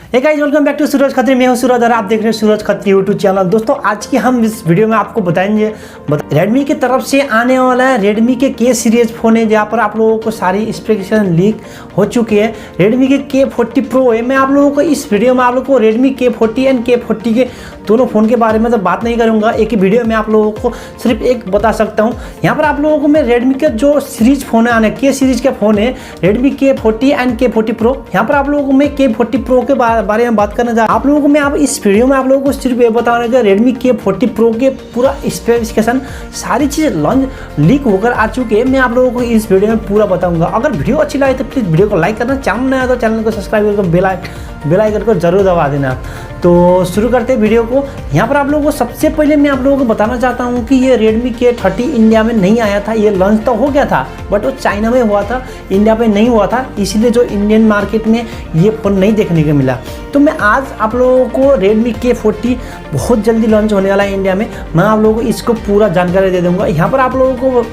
Hey guys, welcome back to Suraj Khatri. मैं हूं सूरज और आप देख रहे हैं सूरज खत्री यूट्यूब चैनल। दोस्तों, आज की हम इस वीडियो में आपको बताएंगे रेडमी की तरफ से आने वाला है रेडमी के के सीरीज फ़ोन है, जहां पर आप लोगों को सारी स्पेसिफिकेशन लीक हो चुकी है। रेडमी के K40 Pro है। मैं आप लोगों को इस वीडियो में आप लोगों को रेडमी K40 एंड K40 के दोनों फ़ोन के बारे में तो बात नहीं करूँगा। एक ही वीडियो में आप लोगों को सिर्फ एक बता सकता हूँ। यहाँ पर आप लोगों को मैं रेडमी के जो सीरीज फ़ोन है आने के सीरीज के फ़ोन है Redmi K40 and K40 Pro, यहाँ पर आप लोगों को मैं K40 Pro के बारे में बात करना चाहता हूं। आप लोगों को मैं आप इस वीडियो में आप लोगों को सिर्फ ये बताना कि रेडमी K40 Pro के पूरा स्पेसिफिकेशन सारी चीज़ लॉन्च लीक होकर आ चुकी है। मैं आप लोगों को इस वीडियो में पूरा बताऊंगा। अगर वीडियो अच्छी लगे तो प्लीज़ वीडियो को लाइक करना, चैनल नया तो चैनल को सब्सक्राइब करके बेल आइकन को जरूर दबा देना। तो शुरू करते हैं वीडियो को। यहाँ पर आप लोगों को सबसे पहले मैं आप लोगों को बताना चाहता हूँ कि ये रेडमी K30 इंडिया में नहीं आया था। ये लॉन्च तो हो गया था बट वो चाइना में हुआ था, इंडिया पे नहीं हुआ था, इसीलिए जो इंडियन मार्केट में ये फ़ोन नहीं देखने को मिला। तो मैं आज आप लोगों को रेडमी K40 बहुत जल्दी लॉन्च होने वाला है इंडिया में, मैं आप लोगों को इसको पूरा जानकारी दे दूँगा। यहाँ पर आप लोगों को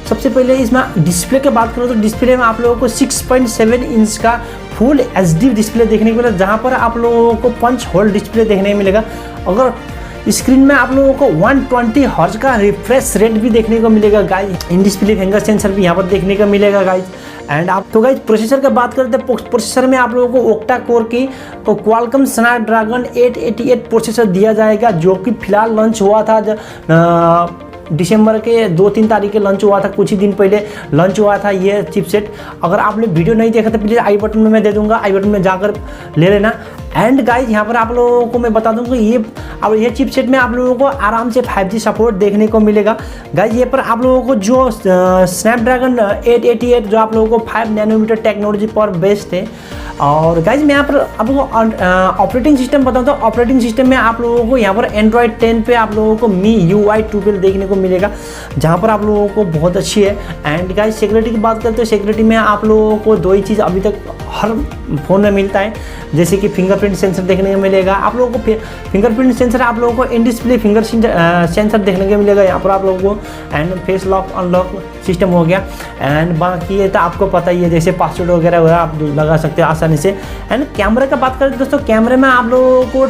सबसे पहले इसमें डिस्प्ले की बात करूँ तो डिस्प्ले में आप लोगों को 6.7 इंच का फुल HD डिस्प्ले देखने को मिलेगा, जहाँ पर आप लोगों को पंच होल डिस्प्ले देखने को मिलेगा। अगर स्क्रीन में आप लोगों को 120 हर्ट्ज का रिफ्रेश रेट भी देखने को मिलेगा guys. In display finger sensor भी यहाँ पर देखने को मिलेगा गाइज। एंड आप तो गाइज प्रोसेसर की बात करते हैं, प्रोसेसर में आप लोगों को ओक्टा कोर की क्वालकॉम स्नैपड्रैगन 888 प्रोसेसर दिया जाएगा, जो कि फिलहाल लॉन्च हुआ था दिसंबर के 2-3 तारीख के लॉन्च हुआ था, कुछ ही दिन पहले लॉन्च हुआ था ये चिपसेट। अगर आपने वीडियो नहीं देखा तो प्लीज़ आई बटन में मैं दे दूंगा, आई बटन में जाकर ले लेना। एंड गाइज यहाँ पर आप लोगों को मैं बता दूँ कि ये चिपसेट में आप लोगों को आराम से 5G सपोर्ट देखने को मिलेगा गाइज। ये पर आप लोगों को जो स्नैपड्रैगन 888 जो आप लोगों को 5 नैनोमीटर टेक्नोलॉजी पर बेस्ड है। और गाइज मैं यहाँ पर आप लोगों को ऑपरेटिंग सिस्टम बताऊँ तो ऑपरेटिंग सिस्टम में आप लोगों को यहाँ पर एंड्रॉयड 10 पे आप लोगों को MIUI 12 देखने को मिलेगा, जहाँ पर आप लोगों को बहुत अच्छी है। एंड गाइज सिक्योरिटी की बात करते हैं, सिक्योरिटी में आप लोगों को दो ही चीज़ अभी तक हर फ़ोन में मिलता है, जैसे कि फिंगरप्रिंट सेंसर देखने को मिलेगा आप लोगों को। फिंगरप्रिंट सेंसर आप लोगों को इन डिस्प्ले फिंगर सेंसर देखने को मिलेगा यहाँ पर आप लोगों को। And face lock unlock system हो गया। एंड बाकी ये तो आपको पता ही है, जैसे पासवर्ड वगैरह आप लगा सकते हो आसानी से। एंड कैमरे का बात करें दोस्तों, कैमरे में आप लोगों को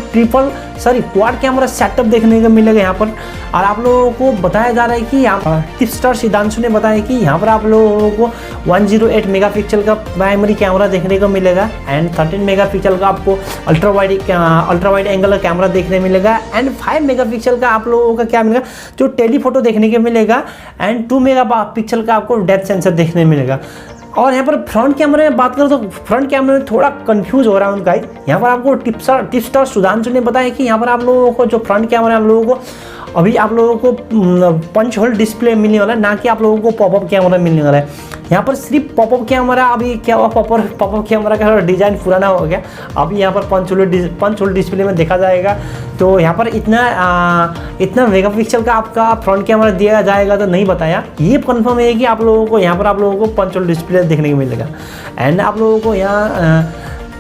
क्वाड कैमरा सेटअप देखने को मिलेगा यहाँ पर। और आप लोगों को बताया जा रहा है कि यहाँ टिप्सटर सिद्धांशु ने बताया कि यहाँ पर आप लोगों को 108 मेगापिक्सल का प्राइमरी कैमरा देखने को मिलेगा। एंड 13 मेगापिक्सल का आपको अल्ट्रा वाइड एंगल का कैमरा देखने मिलेगा। एंड 5 मेगापिक्सल का आप लोगों का क्या मिलेगा, जो टेलीफोटो देखने को मिलेगा। एंड 2 मेगापिक्सल का आपको डेप्थ सेंसर देखने मिलेगा। और यहाँ पर फ्रंट कैमरे में बात करें तो फ्रंट कैमरे में थोड़ा कंफ्यूज हो रहा हूँ गाइस। यहाँ पर आपको टिप्सटर सुधांशु ने बताया कि यहाँ पर आप लोगों को जो फ्रंट कैमरा आप लोगों को अभी आप लोगों को पंच होल डिस्प्ले मिलने वाला है, ना कि आप लोगों को पॉपअप कैमरा मिलने वाला है। यहाँ पर सिर्फ पॉपअप कैमरा, अभी क्या हुआ पॉपअप कैमरा का डिज़ाइन पुराना हो गया, अभी यहाँ पर पंच होल डिस्प्ले में देखा जाएगा। तो यहाँ पर इतना मेगापिक्सल का आपका फ्रंट कैमरा दिया जाएगा तो नहीं बताया। ये कन्फर्म है कि आप लोगों को यहाँ पर आप लोगों को पंच होल डिस्प्ले देखने को मिलेगा। एंड आप लोगों को यहाँ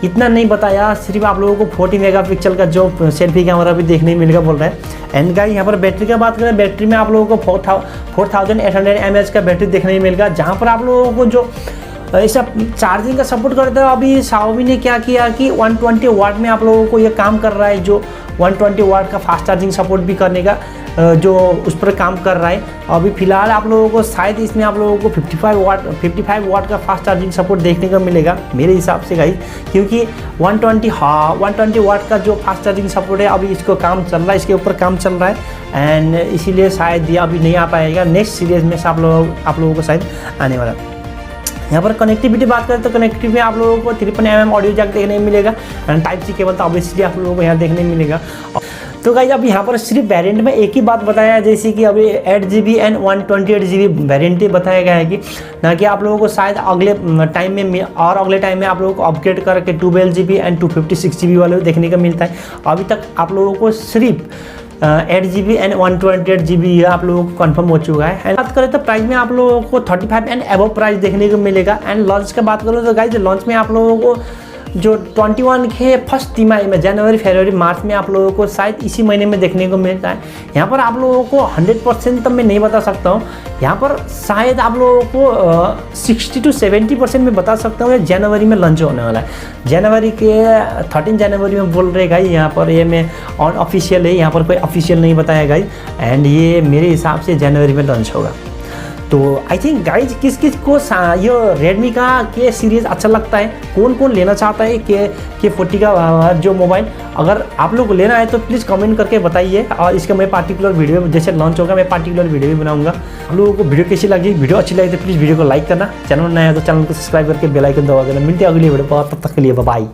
इतना नहीं बताया, सिर्फ आप लोगों को 40 मेगापिक्सल का जो सेल्फी कैमरा भी देखने को मिलेगा बोल रहा है। एंड गाइस यहाँ पर बैटरी का बात करें, बैटरी में आप लोगों को 4800 mAh का बैटरी देखने को मिलेगा, जहाँ पर आप लोगों को जो ऐसा चार्जिंग का सपोर्ट करता है। अभी Xiaomi ने क्या किया कि 120 वाट में आप लोगों को ये काम कर रहा है, जो 120 वाट का फास्ट चार्जिंग सपोर्ट भी करने का जो उस पर काम कर रहा है। अभी फ़िलहाल आप लोगों को शायद इसमें आप लोगों को 55 वाट का फास्ट चार्जिंग सपोर्ट देखने को मिलेगा मेरे हिसाब से गाइस, क्योंकि 120 वाट का जो फास्ट चार्जिंग सपोर्ट है अभी इसको काम चल रहा है, इसके ऊपर काम चल रहा है। एंड इसीलिए शायद ये अभी नहीं आ पाएगा, नेक्स्ट सीरीज में से आप लोगों को शायद आने वाला है। यहाँ पर कनेक्टिविटी बात करें तो कनेक्टिविटी में आप लोगों को 53mm ऑडियो जैक देखने को मिलेगा। एंड टाइप सी केबल तो ऑब्वियसली आप लोगों को यहाँ देखने को मिलेगा। तो गाइस अब यहाँ पर सिर्फ वेरिएंट में एक ही बात बताया है, जैसे कि अभी 8GB एंड 128GB वेरिएंट ही बताया गया है, कि ना कि आप लोगों को शायद अगले टाइम में आप लोगों को अपग्रेड करके 12GB एंड 256GB वाले देखने का मिलता है। अभी तक आप लोगों को सिर्फ 8GB एंड 128GB आप लोगों को कंफर्म हो चुका है। एंड बात करें तो प्राइस में आप लोगों को 35 एंड अबव प्राइस देखने को मिलेगा। एंड लॉन्च की बात करूँ तो गाइस लॉन्च में आप लोगों को जो 21 के फर्स्ट तिमाही में जनवरी फरवरी मार्च में आप लोगों को शायद इसी महीने में देखने को मिलता है। यहाँ पर आप लोगों को 100% तो मैं नहीं बता सकता हूँ, यहाँ पर शायद आप लोगों को 60 to 70% में बता सकता हूँ, जनवरी में लॉन्च होने वाला है। जनवरी के 13 जनवरी में बोल रहे गाइस, यहाँ पर ये मैं ऑन ऑफिशियल है, यहाँ पर कोई ऑफिशियल नहीं बताया गाइस, एंड ये मेरे हिसाब से जनवरी में लॉन्च होगा। तो आई थिंक गाइज किस किस को ये रेडमी का के सीरीज़ अच्छा लगता है, कौन कौन लेना चाहता है K40 का जो मोबाइल, अगर आप लोग को लेना है तो प्लीज़ कमेंट करके बताइए, और इसका मैं पार्टिकुलर वीडियो जैसे लॉन्च होगा मैं पार्टिकुलर वीडियो भी बनाऊंगा। आप लोगों को वीडियो कैसी लगी, वीडियो अच्छी लगी तो प्लीज़ वीडियो को लाइक करना, चैनल नया है तो चैनल को सब्सक्राइब करके बेल आइकन दबा देना। मिलते हैं अगली वीडियो पर, तब तक के लिए बाय।